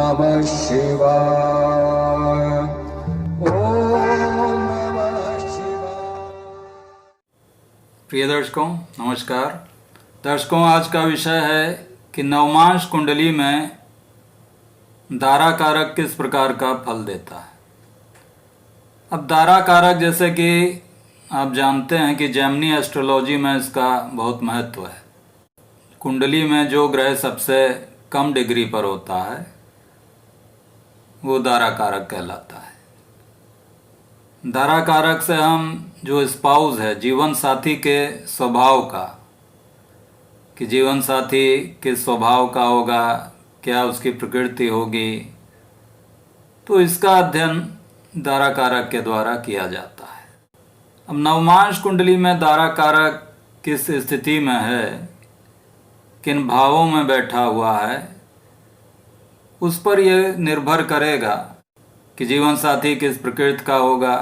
नमः शिवाय। ओम नमः शिवाय। प्रिय दर्शकों नमस्कार। दर्शकों, आज का विषय है कि नवमांश कुंडली में दारा कारक किस प्रकार का फल देता है। अब दारा कारक, जैसे कि आप जानते हैं कि जेमिनी एस्ट्रोलॉजी में इसका बहुत महत्व है। कुंडली में जो ग्रह सबसे कम डिग्री पर होता है वो दारा कारक कहलाता है। दारा कारक से हम जो स्पाउस है, जीवन साथी के स्वभाव का, कि जीवन साथी किस स्वभाव का होगा, क्या उसकी प्रकृति होगी, तो इसका अध्ययन दारा कारक के द्वारा किया जाता है। अब नवमांश कुंडली में दारा कारक किस स्थिति में है, किन भावों में बैठा हुआ है, उस पर यह निर्भर करेगा कि जीवन साथी किस प्रकृति का होगा,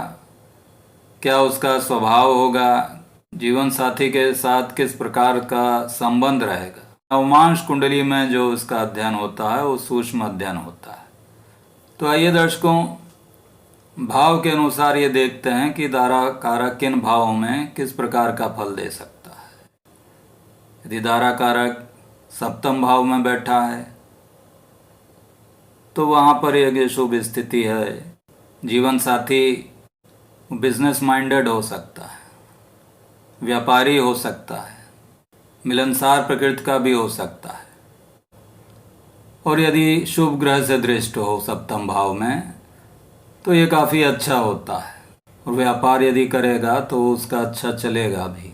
क्या उसका स्वभाव होगा, जीवन साथी के साथ किस प्रकार का संबंध रहेगा। नवमांश कुंडली में जो इसका अध्ययन होता है वो सूक्ष्म अध्ययन होता है। तो आइए दर्शकों, भाव के अनुसार ये देखते हैं कि दारा कारक किन भावों में किस प्रकार का फल दे सकता है। यदि दारा कारक सप्तम भाव में बैठा है तो वहाँ पर एक शुभ स्थिति है। जीवन साथी बिजनेस माइंडेड हो सकता है, व्यापारी हो सकता है, मिलनसार प्रकृति का भी हो सकता है। और यदि शुभ ग्रह से दृष्ट हो सप्तम भाव में तो ये काफ़ी अच्छा होता है, और व्यापार यदि करेगा तो उसका अच्छा चलेगा भी।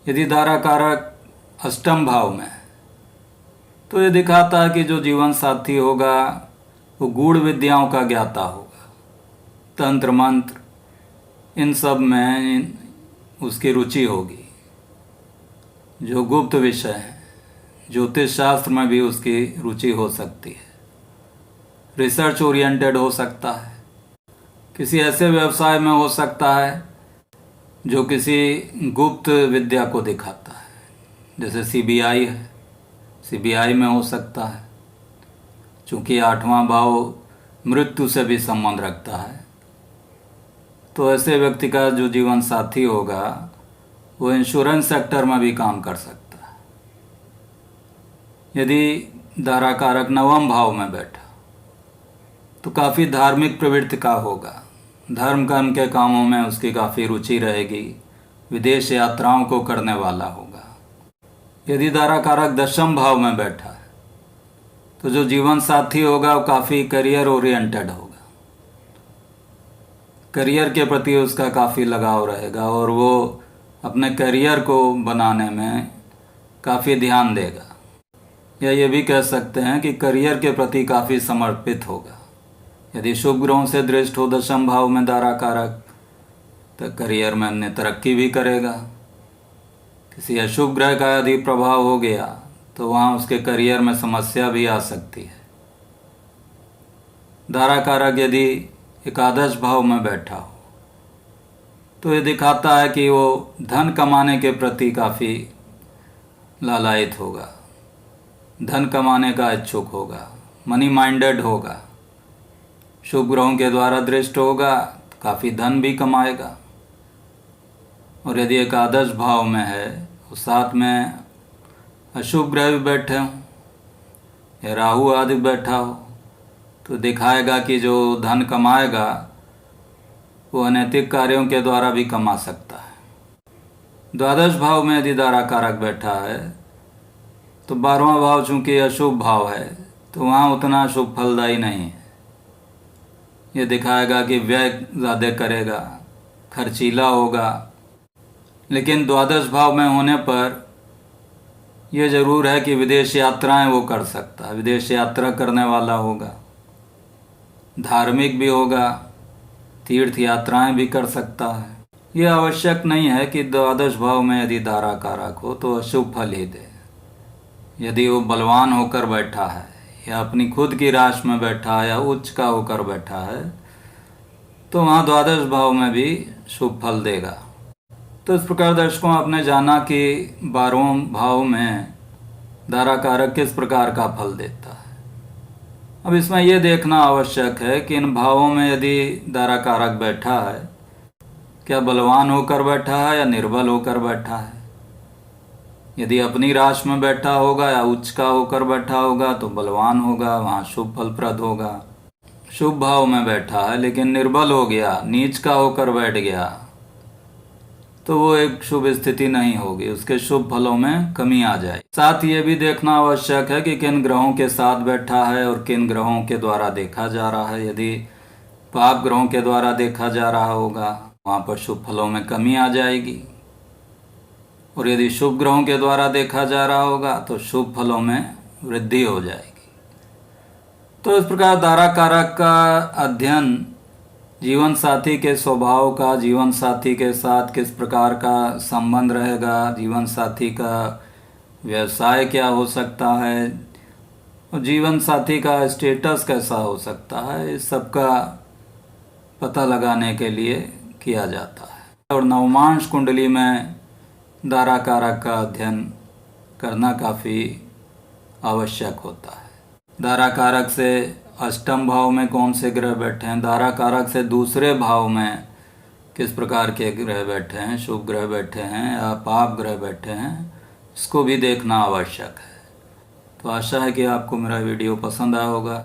यदि दारा कारक अष्टम भाव में तो ये दिखाता है कि जो जीवन साथी होगा वो गूढ़ विद्याओं का ज्ञाता होगा, तंत्र मंत्र इन सब में उसकी रुचि होगी। जो गुप्त विषय हैं, ज्योतिष शास्त्र में भी उसकी रुचि हो सकती है। रिसर्च ओरिएंटेड हो सकता है, किसी ऐसे व्यवसाय में हो सकता है जो किसी गुप्त विद्या को दिखाता है, जैसे सीबीआई है, सीबीआई में हो सकता है। चूँकि आठवां भाव मृत्यु से भी संबंध रखता है, तो ऐसे व्यक्ति का जो जीवन साथी होगा वो इंश्योरेंस सेक्टर में भी काम कर सकता है। यदि दारा कारक नवम भाव में बैठा तो काफ़ी धार्मिक प्रवृत्ति का होगा, धर्म कर्म के कामों में उसकी काफ़ी रुचि रहेगी, विदेश यात्राओं को करने वाला होगा। यदि दारा कारक दशम भाव में बैठा है तो जो जीवन साथी होगा वो काफ़ी करियर ओरिएंटेड होगा, करियर के प्रति उसका काफ़ी लगाव रहेगा और वो अपने करियर को बनाने में काफ़ी ध्यान देगा, या ये भी कह सकते हैं कि करियर के प्रति काफ़ी समर्पित होगा। यदि शुभ ग्रहों से दृष्ट हो दशम भाव में दारा कारक तो करियर में अन्य तरक्की भी करेगा। किसी अशुभ ग्रह का यदि प्रभाव हो गया तो वहाँ उसके करियर में समस्या भी आ सकती है। दारा कारक यदि एकादश भाव में बैठा हो तो ये दिखाता है कि वो धन कमाने के प्रति काफ़ी लालायित होगा, धन कमाने का इच्छुक होगा, मनी माइंडेड होगा। शुभ ग्रहों के द्वारा दृष्ट होगा तो काफ़ी धन भी कमाएगा। और यदि एकादश भाव में है और साथ में अशुभ ग्रह भी बैठे हों या राहु आदि बैठा हो तो दिखाएगा कि जो धन कमाएगा वो अनैतिक कार्यों के द्वारा भी कमा सकता है। द्वादश भाव में यदि दारा कारक बैठा है तो 12वां भाव चूँकि अशुभ भाव है तो वहाँ उतना शुभ फलदायी नहीं है। ये दिखाएगा कि व्यय ज़्यादा करेगा, खर्चीला होगा। लेकिन द्वादश भाव में होने पर यह ज़रूर है कि विदेश यात्राएं वो कर सकता है, विदेश यात्रा करने वाला होगा, धार्मिक भी होगा, तीर्थ यात्राएं भी कर सकता है। ये आवश्यक नहीं है कि द्वादश भाव में यदि दारा कारक हो तो अशुभ फल ही दे। यदि वो बलवान होकर बैठा है या अपनी खुद की राशि में बैठा है या उच्च का होकर बैठा है तो वहाँ द्वादश भाव में भी शुभ फल देगा। तो इस प्रकार दर्शकों, आपने जाना कि 12वें भाव में दारा कारक किस प्रकार का फल देता है। अब इसमें यह देखना आवश्यक है कि इन भावों में यदि दारा कारक बैठा है, क्या बलवान होकर बैठा है या निर्बल होकर बैठा है। यदि अपनी राशि में बैठा होगा या उच्च का होकर बैठा होगा तो बलवान होगा, वहाँ शुभ फलप्रद होगा। शुभ भाव में बैठा है लेकिन निर्बल हो गया, नीच का होकर बैठ गया, तो वो एक शुभ स्थिति नहीं होगी, उसके शुभ फलों में कमी आ जाए। साथ ये भी देखना आवश्यक है कि किन ग्रहों के साथ बैठा है और किन ग्रहों के द्वारा देखा जा रहा है। यदि पाप ग्रहों के द्वारा देखा जा रहा होगा, वहाँ पर शुभ फलों में कमी आ जाएगी, और यदि शुभ ग्रहों के द्वारा देखा जा रहा होगा तो शुभ फलों में वृद्धि हो जाएगी। तो इस प्रकार दारा कारक का अध्ययन जीवन साथी के स्वभाव का, जीवन साथी के साथ किस प्रकार का संबंध रहेगा, जीवन साथी का व्यवसाय क्या हो सकता है और जीवन साथी का स्टेटस कैसा हो सकता है, इस सब का पता लगाने के लिए किया जाता है। और नवमांश कुंडली में दारा कारक का अध्ययन करना काफ़ी आवश्यक होता है। दारा कारक से अष्टम भाव में कौन से ग्रह बैठे हैं, दारा कारक से दूसरे भाव में किस प्रकार के ग्रह बैठे हैं, शुभ ग्रह बैठे हैं या पाप ग्रह बैठे हैं, इसको भी देखना आवश्यक है। तो आशा है कि आपको मेरा वीडियो पसंद आया होगा।